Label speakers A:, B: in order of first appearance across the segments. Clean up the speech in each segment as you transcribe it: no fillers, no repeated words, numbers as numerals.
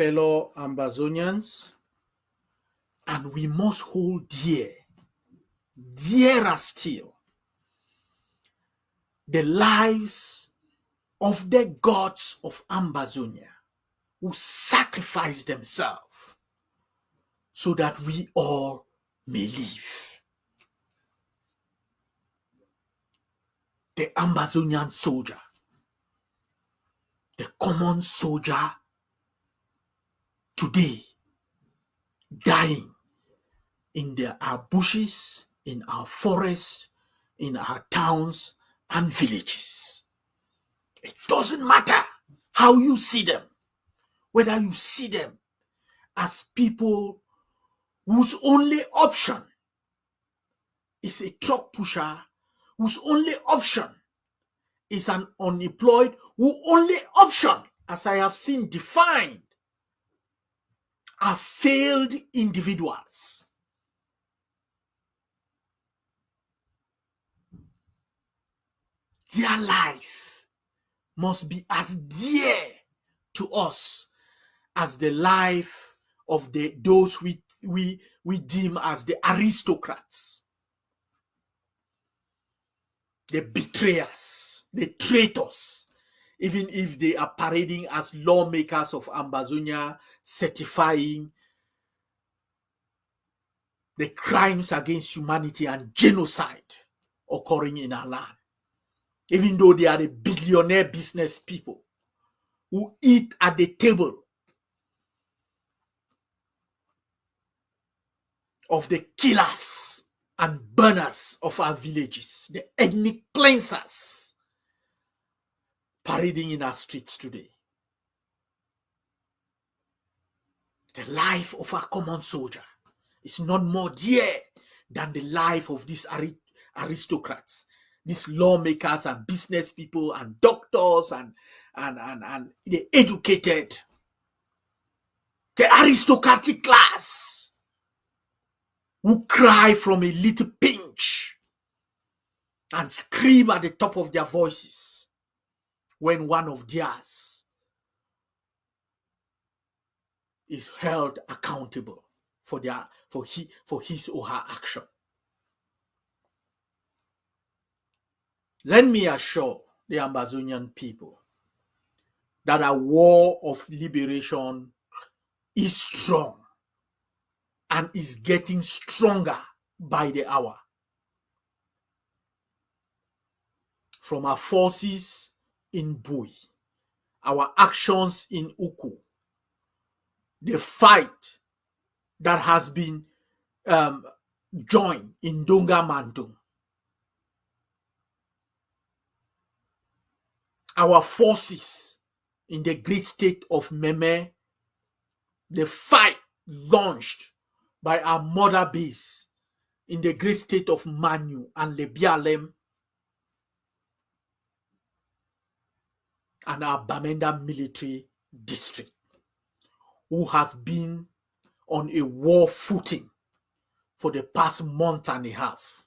A: fellow Ambazonians, and we must hold dear, dearer still, the lives of the gods of Ambazonia who sacrificed themselves so that we all may live. The Ambazonian soldier, the common soldier today, dying in our bushes, in our forests, in our towns and villages. It doesn't matter how you see them, whether you see them as people whose only option is a truck pusher, whose only option is an unemployed, whose only option, as I have seen defined, are failed individuals. Their life must be as dear to us as the life of those we deem as the aristocrats, the betrayers, the traitors, even if they are parading as lawmakers of Ambazonia, certifying the crimes against humanity and genocide occurring in our land. Even though they are the billionaire business people who eat at the table of the killers and burners of our villages, the ethnic cleansers parading in our streets today. The life of our common soldier is not more dear than the life of these aristocrats, these lawmakers and business people and doctors and the educated, the aristocratic class who cry from a little pinch and scream at the top of their voices when one of theirs is held accountable for his or her action. Let me assure the Ambazonian people that a war of liberation is strong and is getting stronger by the hour. From our forces in Bui, our actions in Uku, the fight that has been joined in Donga Mandung, our forces in the great state of Meme, the fight launched by our mother base in the great state of Manu and Lebialem, and our Bamenda military district, who has been on a war footing for the past month and a half,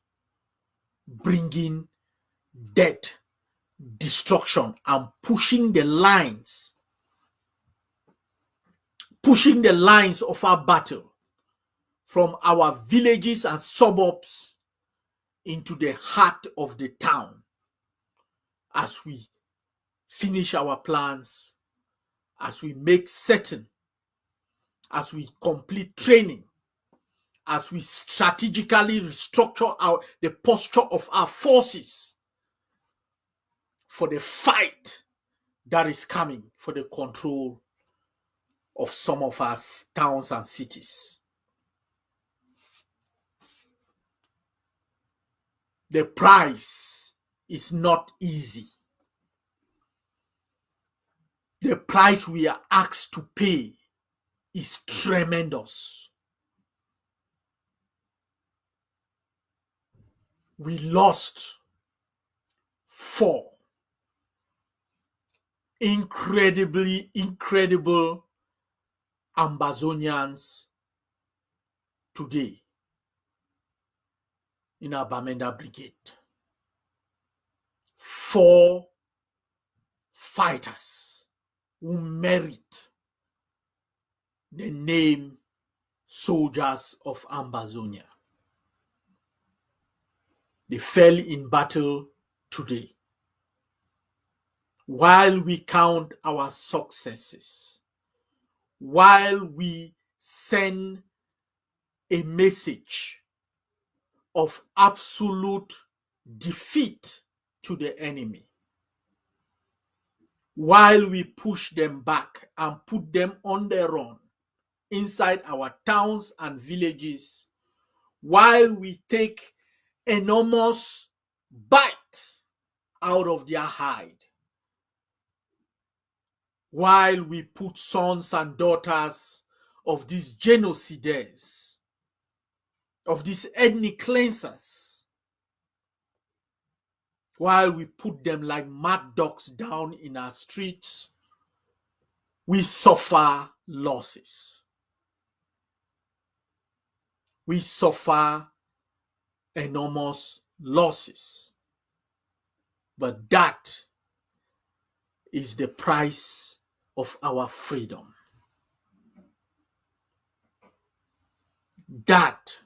A: bringing death, destruction, and pushing the lines of our battle from our villages and suburbs into the heart of the town as we finish our plans, as we make certain, as we complete training, as we strategically restructure the posture of our forces for the fight that is coming for the control of some of our towns and cities. The price is not easy. The price we are asked to pay is tremendous. We lost 4 incredible Ambazonians today in our Bamenda Brigade. 4 fighters who merit the name soldiers of Ambazonia. They fell in battle today. While we count our successes, while we send a message of absolute defeat to the enemy, while we push them back and put them on the run inside our towns and villages, while we take enormous bite out of their hide, while we put sons and daughters of these genocidaires, of these ethnic cleansers, while we put them like mad dogs down in our streets, we suffer losses. We suffer enormous losses. But that is the price of our freedom. That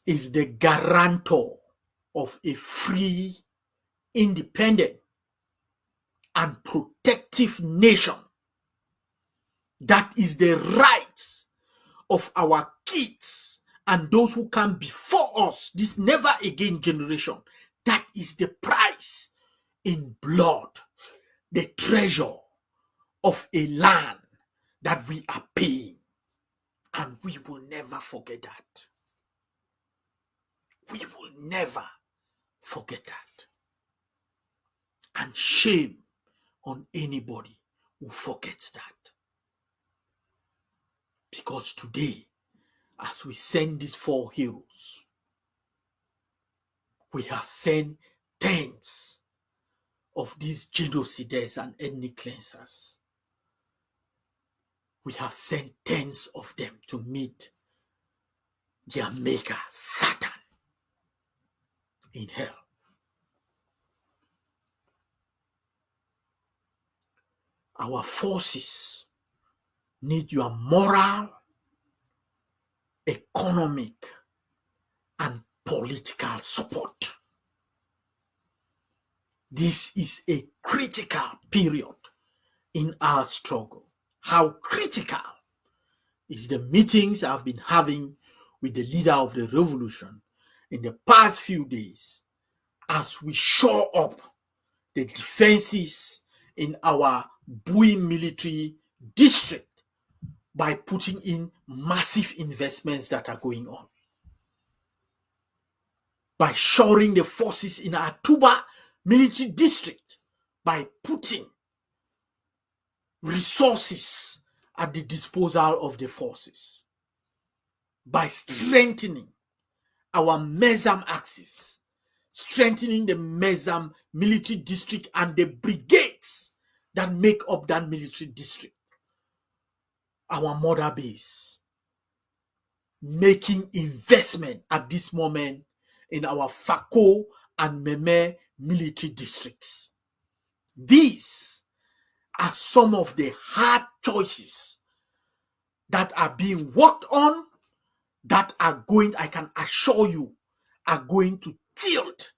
A: is the guarantor of a free, independent, and protective nation. That is the rights of our kids and those who come before us, this never again generation. That is the price in blood, the treasure of a land that we are paying. And we will never forget that. We will never forget that. And shame on anybody who forgets that. Because today, as we send these 4 heroes, we have sent tens of these genocidaires and ethnic cleansers. We have sent tens of them to meet their maker, Satan, in hell. Our forces need your moral, economic, and political support. This is a critical period in our struggle. How critical is the meetings I've been having with the leader of the revolution in the past few days as we shore up the defenses in our Bui military district by putting in massive investments that are going on, by shoring the forces in our Tuba military district, by putting resources at the disposal of the forces, by strengthening our Mezam axis, strengthening the Mezam military district and the brigades that make up that military district, our mother base, making investment at this moment in our Fako and Meme military districts. These are some of the hard choices that are being worked on, that are going, I can assure you, are going to tilt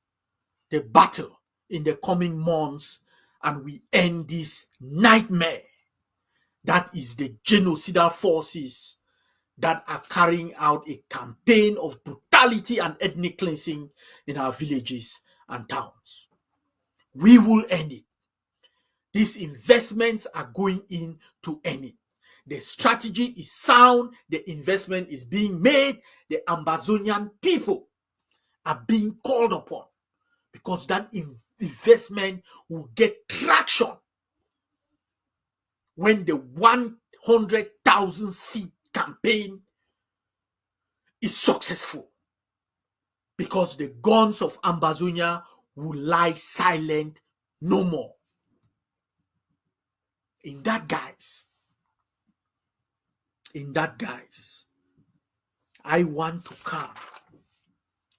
A: the battle in the coming months, and we end this nightmare that is the genocidal forces that are carrying out a campaign of brutality and ethnic cleansing in our villages and towns. We will end it. These investments are going in to end it. The strategy is sound. The investment is being made. The Ambazonian people are being called upon because that investment will get traction when the 100,000 seat campaign is successful, because the guns of Ambazonia will lie silent no more. In that guise, I want to come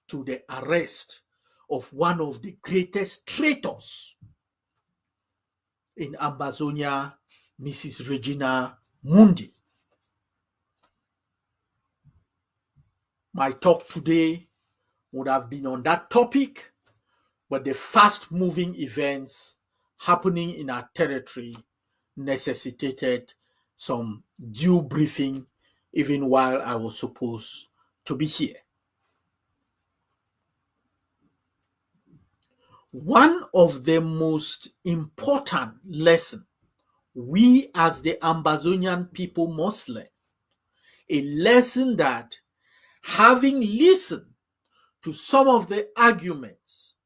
A: to the arrest of one of the greatest traitors in Ambazonia, Mrs. Regina Mundi. My talk today would have been on that topic, but the fast-moving events happening in our territory necessitated some due briefing even while I was supposed to be here. One of the most important lessons we as the Ambazonian people must learn, a lesson that, having listened to some of the arguments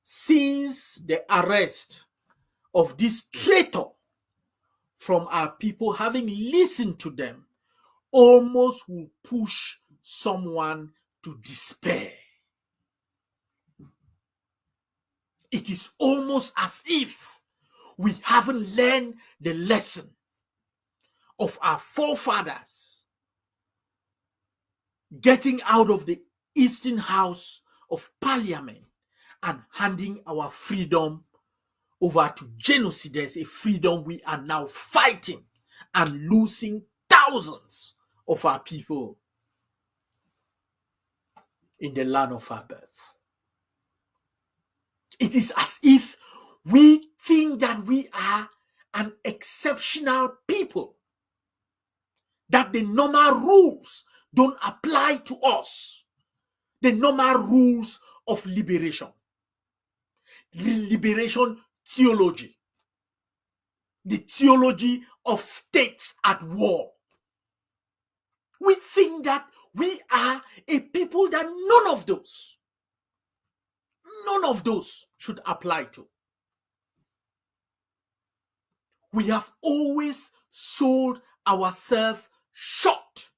A: since the arrest of this traitor from our people, having listened to them, almost will push someone to despair. It is almost as if we haven't learned the lesson of our forefathers getting out of the Eastern House of Parliament and handing our freedom over to genocides, a freedom we are now fighting and losing thousands of our people in the land of our birth. It is as if we think that we are an exceptional people, that the normal rules don't apply to us, the normal rules of liberation theology, the theology of states at war. We think that we are a people that none of those should apply to. We have always sold ourselves short.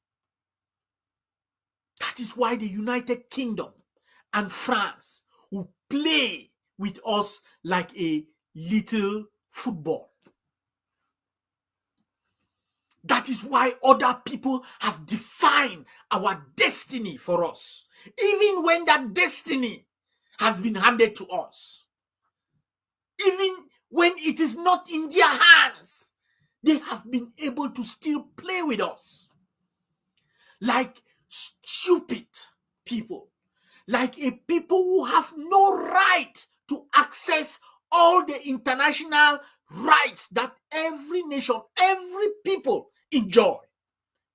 A: That is why the United Kingdom and France will play with us like a little football. That is why other people have defined our destiny for us, even when that destiny has been handed to us. Even when it is not in their hands, they have been able to still play with us like stupid people, like a people who have no right to access all the international rights that every nation, every people enjoy,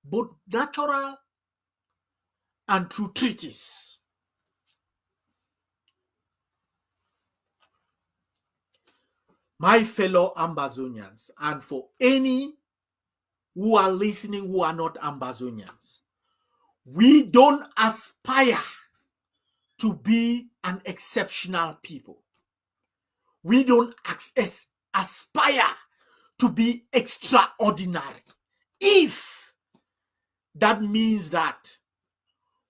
A: both natural and through treaties. My fellow Ambazonians, and for any who are listening who are not Ambazonians, we don't aspire to be an exceptional people. We don't aspire to be extraordinary. If that means that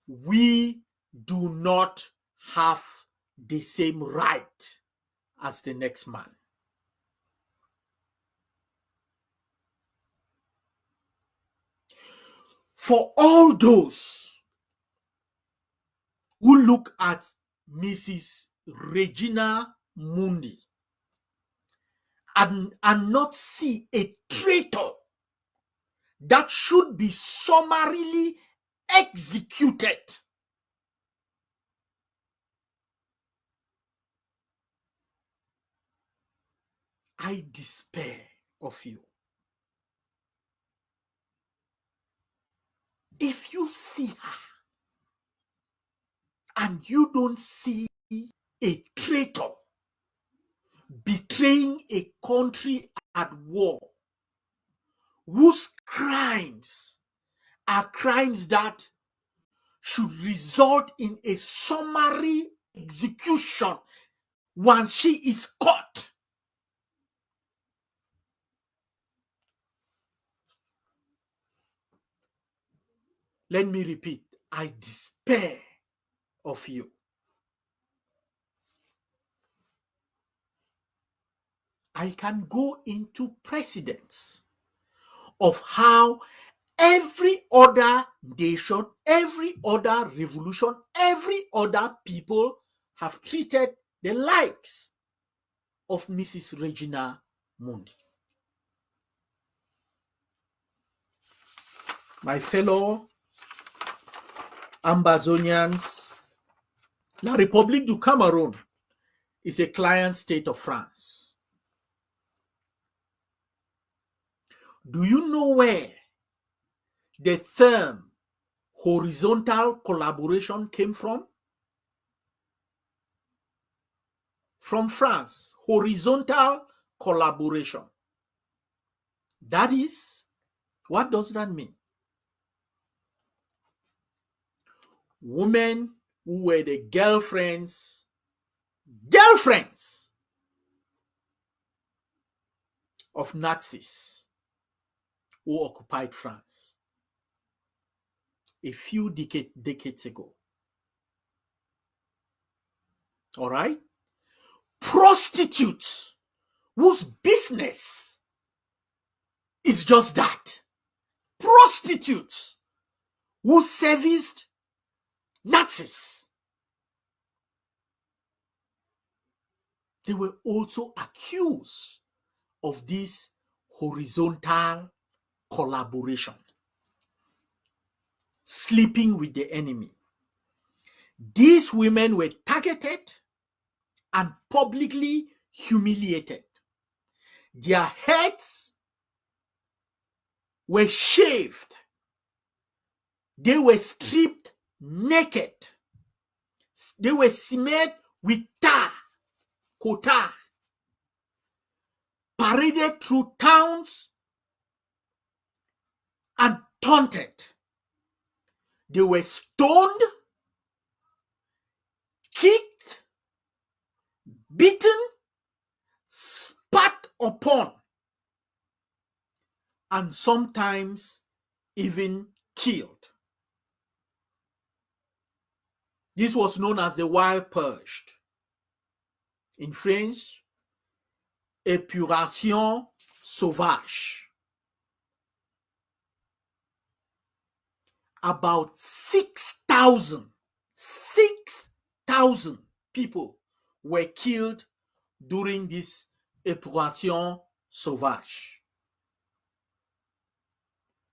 A: we do not have the same right as the next man. For all those who look at Mrs. Regina Mundi and not see a traitor that should be summarily executed, I despair of you. If you see her and you don't see a traitor betraying a country at war, whose crimes are crimes that should result in a summary execution once she is caught, let me repeat, I despair of you. I can go into precedents of how every other nation, every other revolution, every other people have treated the likes of Mrs. Regina Mundi. My fellow Ambazonians, La République du Cameroon is a client state of France. Do you know where the term horizontal collaboration came from? From France. Horizontal collaboration. That is, what does that mean? Women who were the girlfriends of Nazis who occupied France a few decades ago. All right? Prostitutes whose business is just that. Prostitutes who serviced Nazis. They were also accused of this horizontal collaboration, sleeping with the enemy. These women were targeted and publicly humiliated. Their heads were shaved. They were stripped naked. They were smeared with tar, coal-tar, paraded through towns and taunted. They were stoned, kicked, beaten, spat upon, and sometimes even killed. This was known as the Wild Purge. In French, épuration sauvage. About 6,000 people were killed during this épuration sauvage.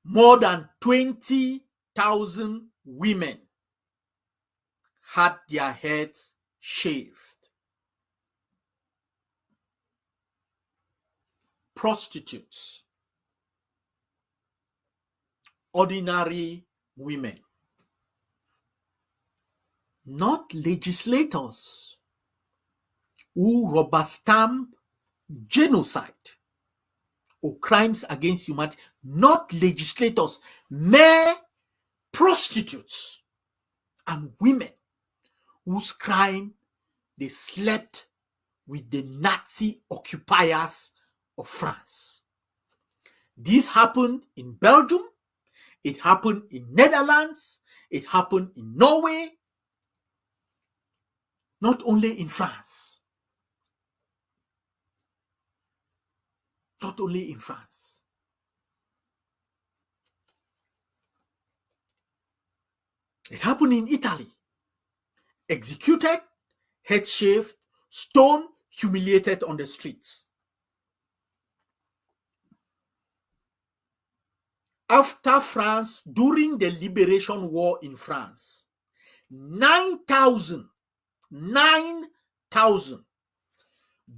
A: More than 20,000 women had their heads shaved. Prostitutes, ordinary women, not legislators who rubber stamp genocide or crimes against humanity, not legislators, mere prostitutes and women whose crime they slept with the Nazi occupiers of France. This happened in Belgium, it happened in Netherlands, it happened in Norway, not only in France. Not only in France. It happened in Italy. Executed, head shaved, stoned, humiliated on the streets. After France, during the Liberation War in France, 9,000,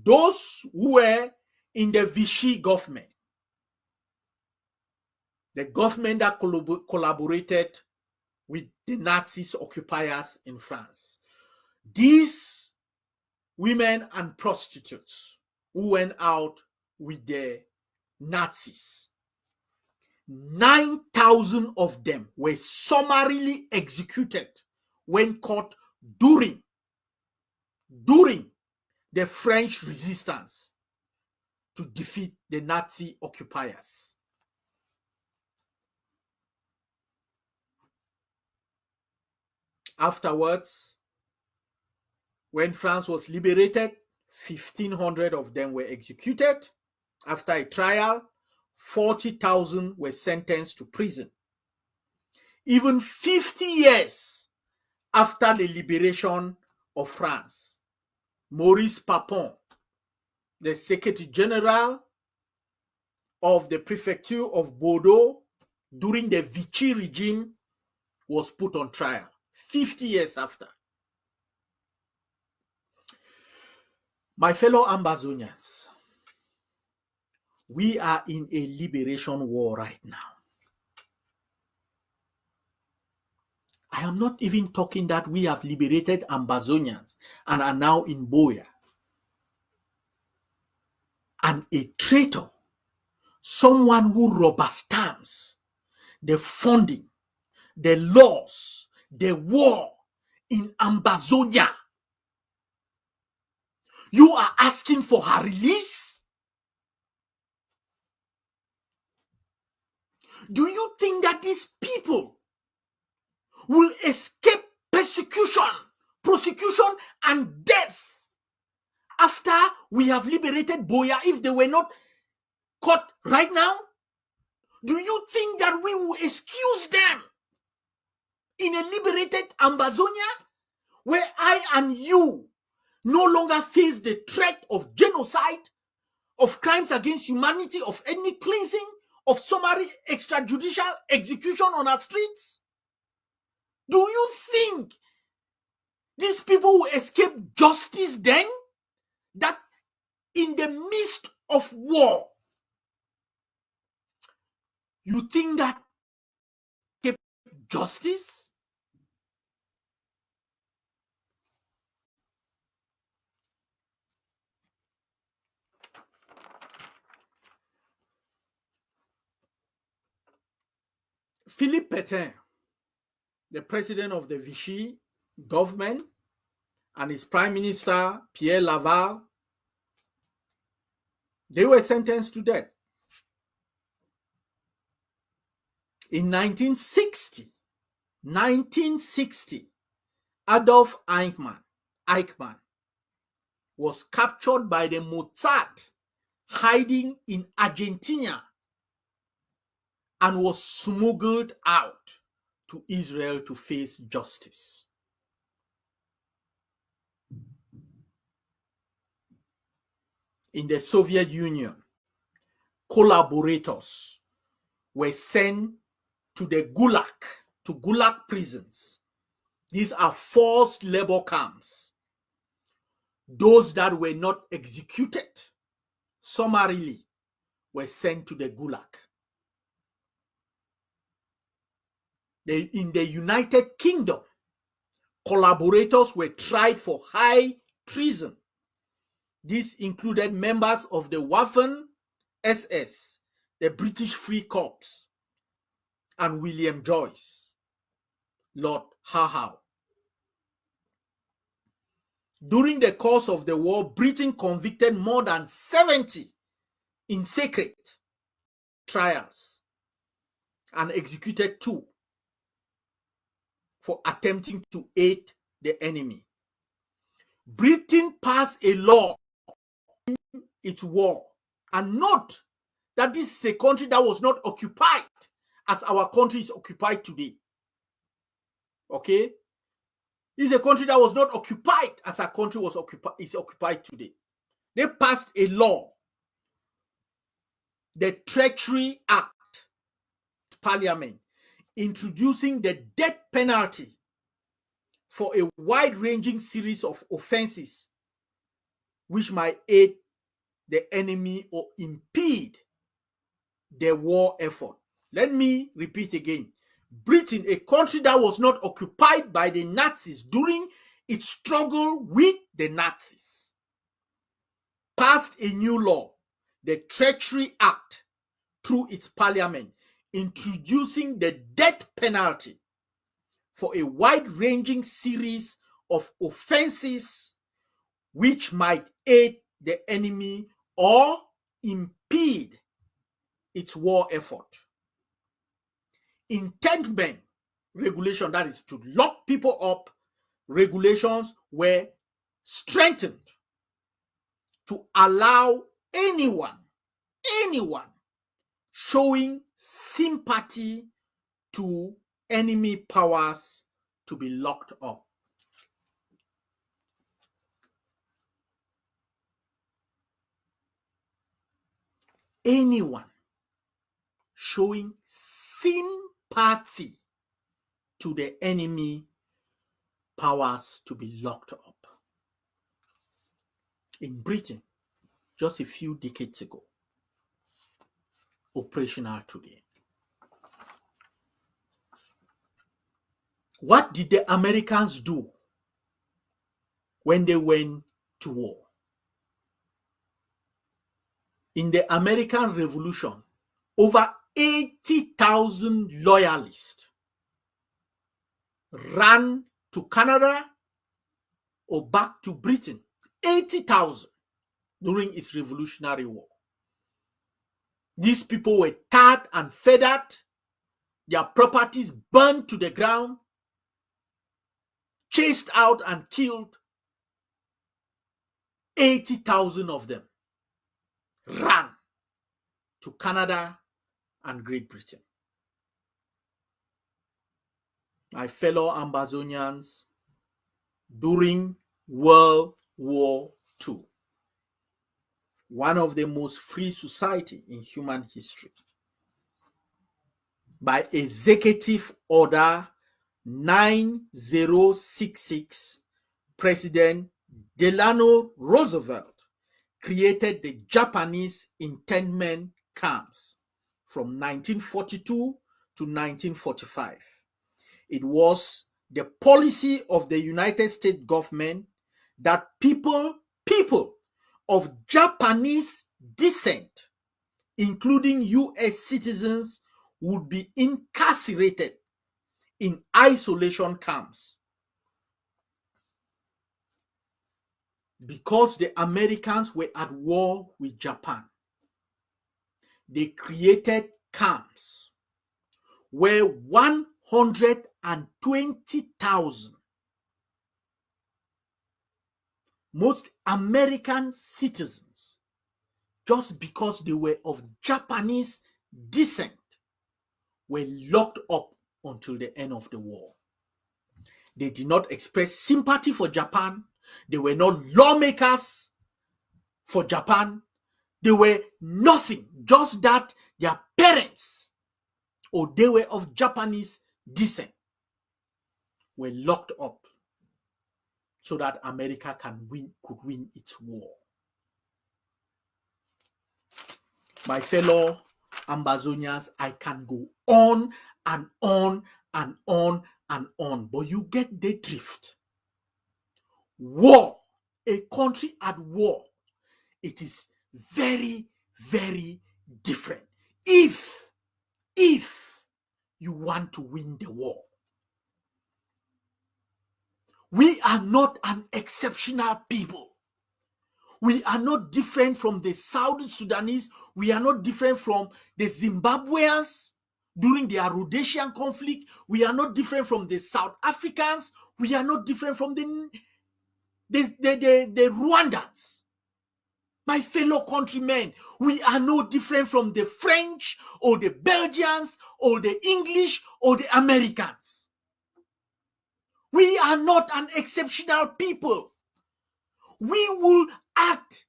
A: those who were in the Vichy government, the government that collaborated with the Nazis occupiers in France. These women and prostitutes who went out with the Nazis, 9,000 of them were summarily executed when caught during the French resistance to defeat the Nazi occupiers. Afterwards, when France was liberated, 1,500 of them were executed. After a trial, 40,000 were sentenced to prison. Even 50 years after the liberation of France, Maurice Papon, the Secretary General of the Prefecture of Bordeaux, during the Vichy regime was put on trial 50 years after. My fellow Ambazonians, we are in a liberation war right now. I am not even talking that we have liberated Ambazonians and are now in Boya. And a traitor, someone who rubber stamps the funding, the laws, the war in Ambazonia. You are asking for her release? Do you think that these people will escape persecution, prosecution, and death after we have liberated Boya if they were not caught right now? Do you think that we will excuse them in a liberated Ambazonia where I and you no longer face the threat of genocide, of crimes against humanity, of ethnic cleansing, of summary extrajudicial execution on our streets? Do you think these people will escape justice then? That in the midst of war, you think that escape justice? Philippe Pétain, the president of the Vichy government, and his prime minister, Pierre Laval, they were sentenced to death. In 1960, Adolf Eichmann was captured by the Mossad hiding in Argentina and was smuggled out to Israel to face justice. In the Soviet Union, collaborators were sent to the Gulag prisons. These are forced labor camps. Those that were not executed summarily were sent to the Gulag. In the United Kingdom, collaborators were tried for high treason. This included members of the Waffen SS, the British Free Corps, and William Joyce, Lord Howe. During the course of the war, Britain convicted more than 70 in secret trials and executed 2 for attempting to aid the enemy. Britain passed a law in its war, and note that this is a country that was not occupied as our country is occupied today. Okay? This is a country that was not occupied as our country is occupied today. They passed a law, the Treachery Act, Parliament, introducing the death penalty for a wide-ranging series of offenses which might aid the enemy or impede the war effort. Let me repeat again. Britain, a country that was not occupied by the Nazis during its struggle with the Nazis, passed a new law, the Treachery Act, through its parliament, introducing the death penalty for a wide-ranging series of offenses which might aid the enemy or impede its war effort. Internment regulation, that is to lock people up, regulations were strengthened to allow anyone showing sympathy to enemy powers to be locked up. Anyone showing sympathy to the enemy powers to be locked up. In Britain, just a few decades ago, operational today. What did the Americans do when they went to war? In the American Revolution, over 80,000 loyalists ran to Canada or back to Britain. 80,000 during its Revolutionary War. These people were tarred and feathered, their properties burned to the ground, chased out and killed. 80,000 of them ran to Canada and Great Britain. My fellow Ambazonians, during World War II, one of the most free society in human history, by Executive Order 9066, President Delano Roosevelt created the Japanese internment camps from 1942 to 1945. It was the policy of the United States government that people of Japanese descent, including US citizens, would be incarcerated in isolation camps. Because the Americans were at war with Japan, they created camps where 120,000 most American citizens, just because they were of Japanese descent, were locked up until the end of the war. They did not express sympathy for Japan. They were not lawmakers for Japan. They were nothing, just that their parents, or they were of Japanese descent, were locked up so that America could win its war. My fellow Ambazonians, I can go on and on and on and on, but you get the drift. War, a country at war, it is very, very different. If you want to win the war, we are not an exceptional people. We are not different from the South Sudanese. We are not different from the Zimbabweans during the Rhodesian conflict. We are not different from the South Africans. We are not different from the Rwandans. My fellow countrymen, we are no different from the French or the Belgians or the English or the Americans. We are not an exceptional people. We will act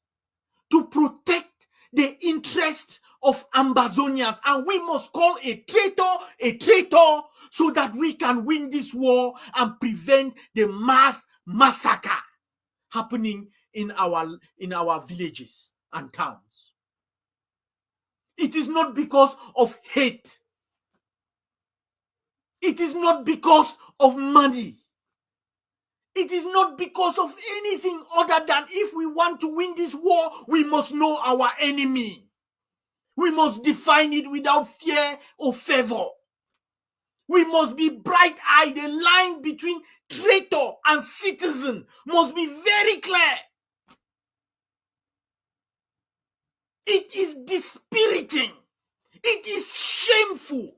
A: to protect the interest of Ambazonians, and we must call a traitor so that we can win this war and prevent the mass massacre happening in our villages and towns. It is not because of hate. It is not because of money. It is not because of anything other than if we want to win this war, we must know our enemy. We must define it without fear or favor. We must be bright-eyed. The line between traitor and citizen must be very clear. It is dispiriting. It is shameful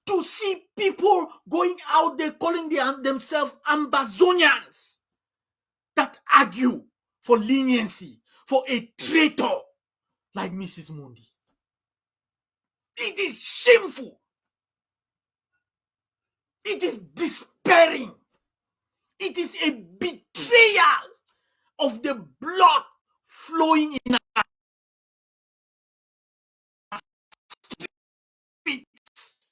A: to see people going out there calling themselves Ambazonians that argue for leniency for a traitor like Mrs. Mundi. It is shameful. It is despairing. It is a betrayal of the blood flowing in our streets.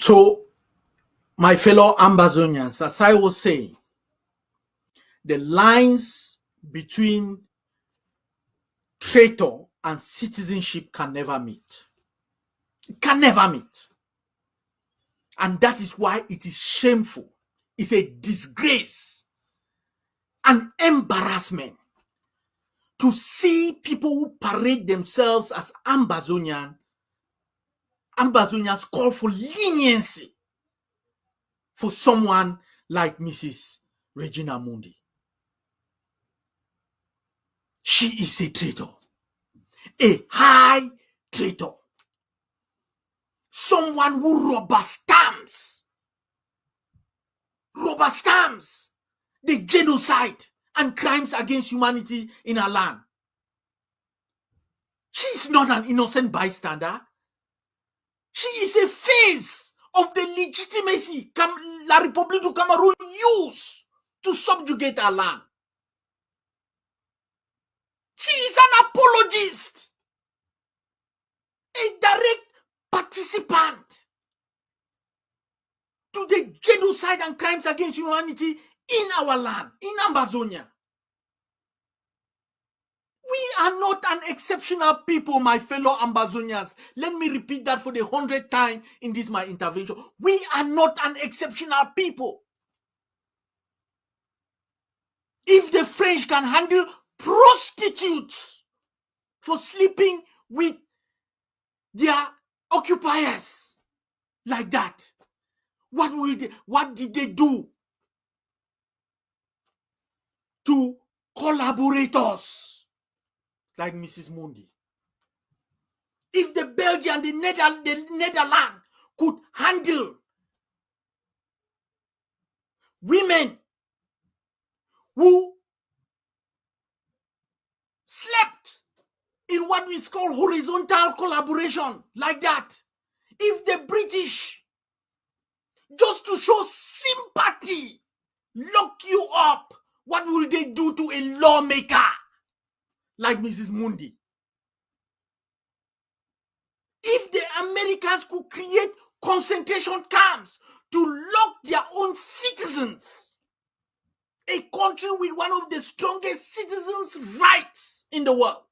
A: So, my fellow Ambazonians, as I was saying, the lines between traitor and citizenship can never meet. It can never meet. And that is why it is shameful. It's a disgrace, an embarrassment to see people who parade themselves as Ambazonians call for leniency for someone like Mrs. Regina Mundi. She is a traitor, a high traitor, someone who rubber stamps the genocide and crimes against humanity in her land. She is not an innocent bystander. She is a face of the legitimacy La République du Cameroun used to subjugate our land. She is an apologist, a direct participant to the genocide and crimes against humanity in our land, in Ambazonia. We are not an exceptional people, my fellow Ambazonians. Let me repeat that for the 100th time in this my intervention. We are not an exceptional people. If the French can handle prostitutes for sleeping with their occupiers like that, what did they do to collaborators like Mrs. Mundi? If the Belgian, the Netherlands could handle women who slept in what we call horizontal collaboration like that, if the British, just to show sympathy, lock you up, what will they do to a lawmaker like Mrs. Mundi? If the Americans could create concentration camps to lock their own citizens, a country with one of the strongest citizens' rights in the world,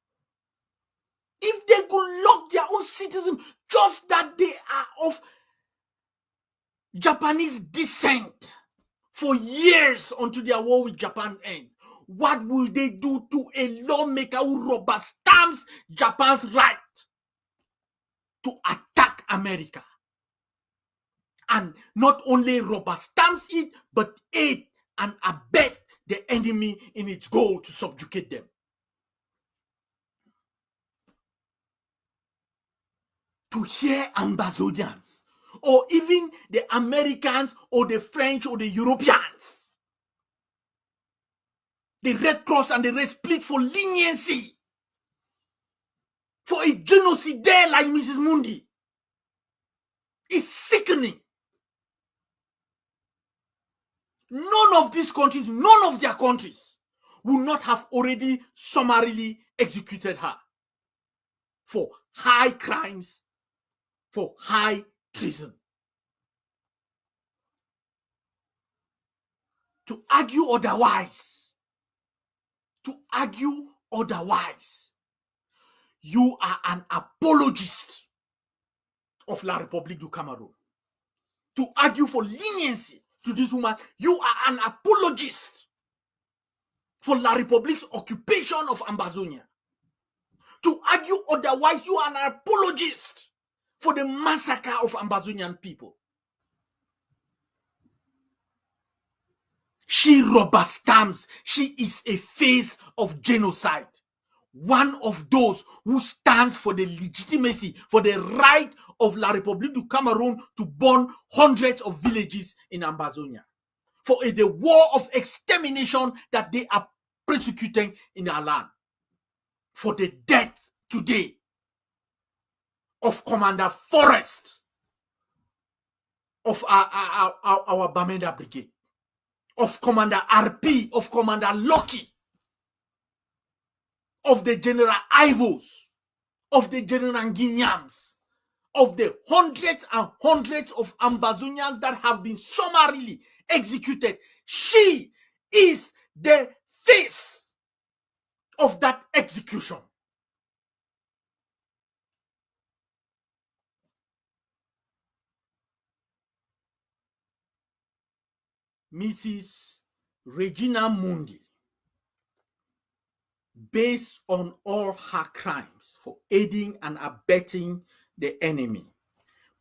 A: if they could lock their own citizens just that they are of Japanese descent for years until their war with Japan ends, what will they do to a lawmaker who rubber stamps Japan's right to attack America? And not only rubber stamps it, but aid and abet the enemy in its goal to subjugate them. To hear Ambazonians, or even the Americans or the French or the Europeans, the Red Cross and the Red Split for leniency for a genocide like Mrs. Mundi, is sickening. None of these countries, none of their countries will not have already summarily executed her for high crimes, for high treason. To argue otherwise, you are an apologist of La République du Cameroun. To argue for leniency to this woman, you are an apologist for La République's occupation of Ambazonia. To argue otherwise, you are an apologist for the massacre of Ambazonian people. She rubber stamps. She is a face of genocide. One of those who stands for the legitimacy, for the right of La République du Cameroun to burn hundreds of villages in Ambazonia. For the war of extermination that they are persecuting in our land. For the death today of Commander Forrest of our Bamenda Brigade, of Commander RP, of Commander Lucky, of the General Ivos, of the General Guignams, of the hundreds and hundreds of Ambazonians that have been summarily executed. She is the face of that execution. Mrs. Regina Mundi, based on all her crimes for aiding and abetting the enemy,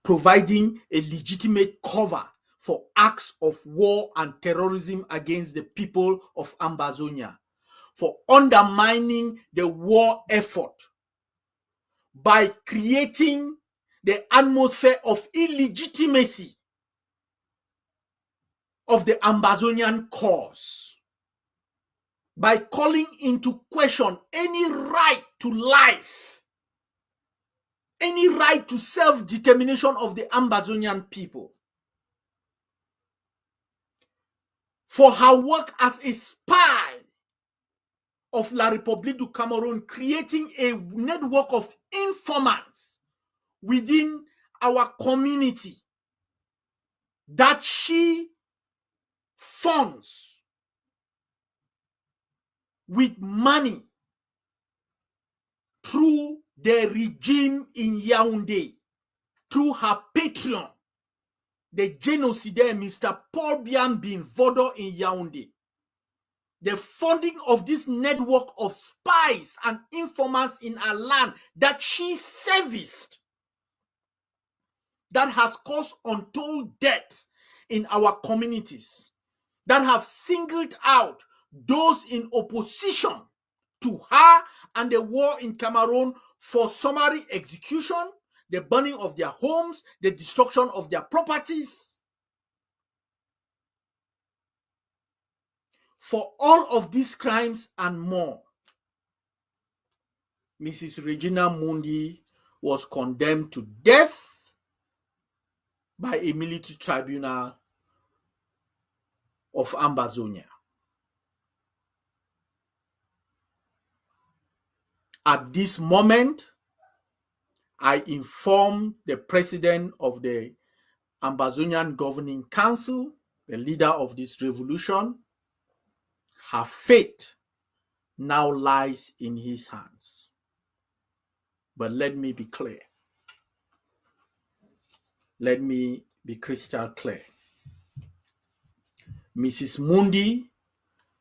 A: providing a legitimate cover for acts of war and terrorism against the people of Ambazonia, for undermining the war effort by creating the atmosphere of illegitimacy of the Ambazonian cause, by calling into question any right to life, any right to self-determination of the Ambazonian people, for her work as a spy of La République du Cameroon, creating a network of informants within our community that she funds with money through the regime in Yaoundé, through her patron, the genocidaire Mr. Paul Bian Bin Vodo in Yaoundé. The funding of this network of spies and informants in our land that she serviced, that has caused untold death in our communities, that have singled out those in opposition to her and the war in Cameroon for summary execution, the burning of their homes, the destruction of their properties. For all of these crimes and more, Mrs. Regina Mundi was condemned to death by a military tribunal of Ambazonia. At this moment, I informed the president of the Ambazonian Governing Council, the leader of this revolution. Her fate now lies in his hands. But let me be clear. Let me be crystal clear. Mrs. Mundi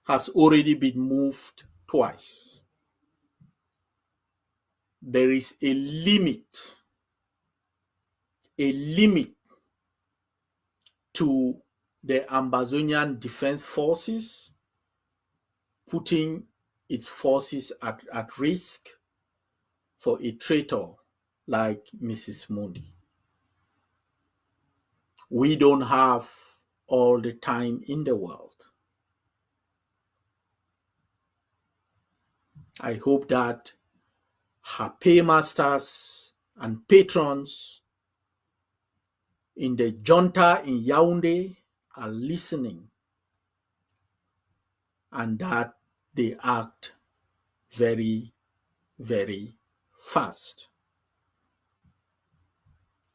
A: has already been moved twice. There is a limit to the Ambazonian Defense Forces putting its forces at risk for a traitor like Mrs. Mundi. We don't have all the time in the world. I hope that her paymasters and patrons in the junta in Yaoundé are listening and that they act very, very fast.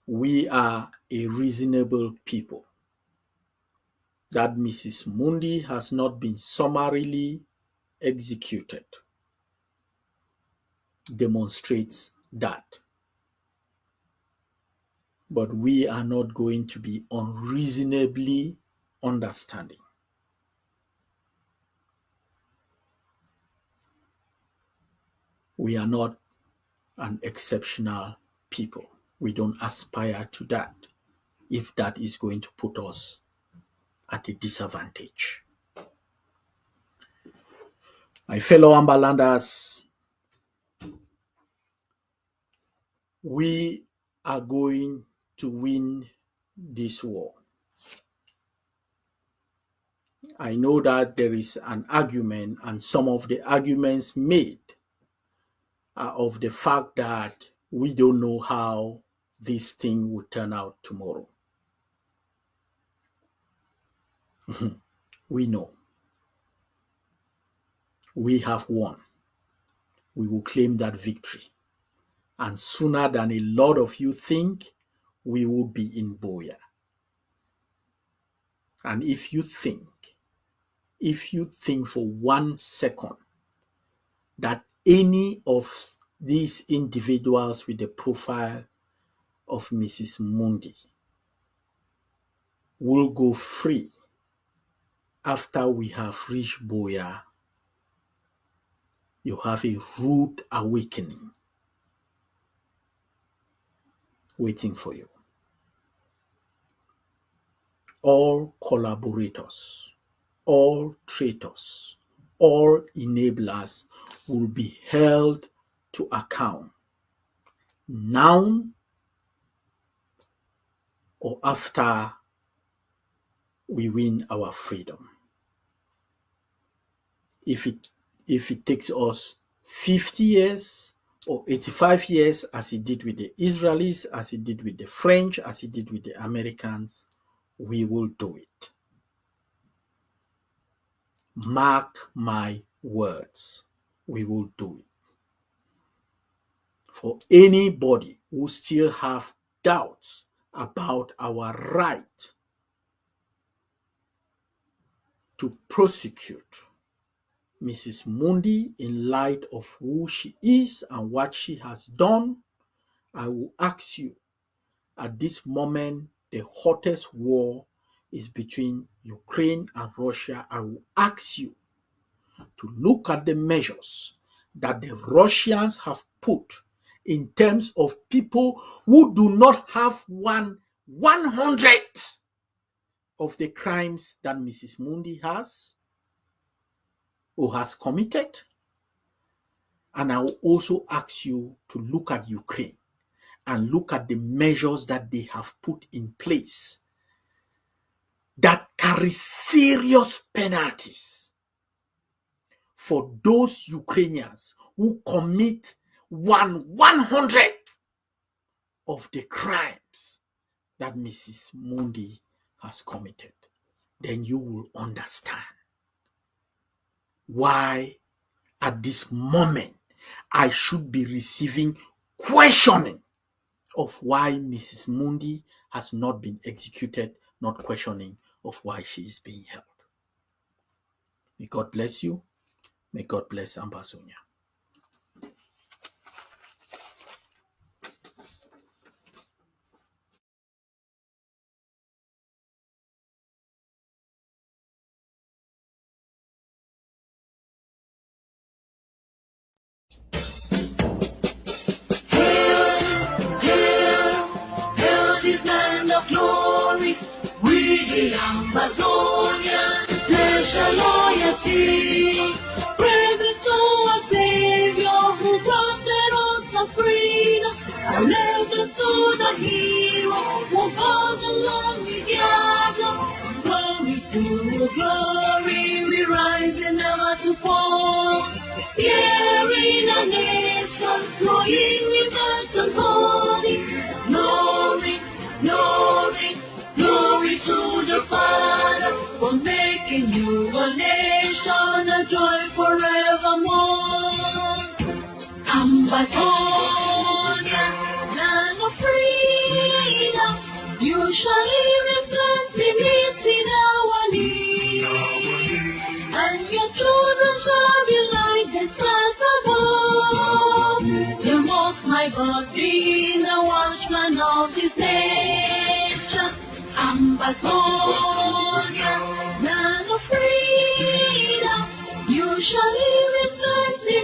A: We are a reasonable people. That Mrs. Mundi has not been summarily executed demonstrates that. But we are not going to be unreasonably understanding. We are not an exceptional people. We don't aspire to that if that is going to put us at a disadvantage. My fellow Ambalanders, we are going to win this war. I know that there is an argument, and some of the arguments made are of the fact that we don't know how this thing will turn out tomorrow. We know. We have won. We will claim that victory And sooner than a lot of you think, we will be in Boya. And if you think for 1 second that any of these individuals with the profile of Mrs. Mundi will go free after we have reached Boya, you have a rude awakening waiting for you. All collaborators, all traitors, all enablers will be held to account now or after we win our freedom. If it takes us 50 years or 85 years, as it did with the Israelis, as it did with the French, as it did with the Americans, we will do it. Mark my words, we will do it. For anybody who still have doubts about our right to prosecute Mrs. Mundi in light of who she is and what she has done, I will ask you, at this moment, the hottest war is between Ukraine and Russia. I will ask you to look at the measures that the Russians have put in terms of people who do not have 1/100 of the crimes that Mrs. Mundi has or has committed. And I will also ask you to look at Ukraine and look at the measures that they have put in place that carry serious penalties for those Ukrainians who commit 1/100 of the crimes that Mrs. Mundi has committed. Then you will understand why at this moment I should be receiving questioning of why Mrs. Mundi has not been executed, not questioning of why she is being held. May God bless you. May God bless Ambazonia.
B: Glory, we the Ambazonia, special loyalty, praises to our Savior who granted us the freedom, and legends to the heroes who fought along we gather. Glory to glory, we rise and never to fall. Here in a nation, flowing with and holy, glory. Glory, glory to the Father for making you a nation, a joy forevermore. Ambazonia, land of freedom, you shall live in plenty, meeting our need, and your children shall be like the stars above. The Most High God being the watchman of His nation. Ambazonia, land of freedom, you shall live in plenty.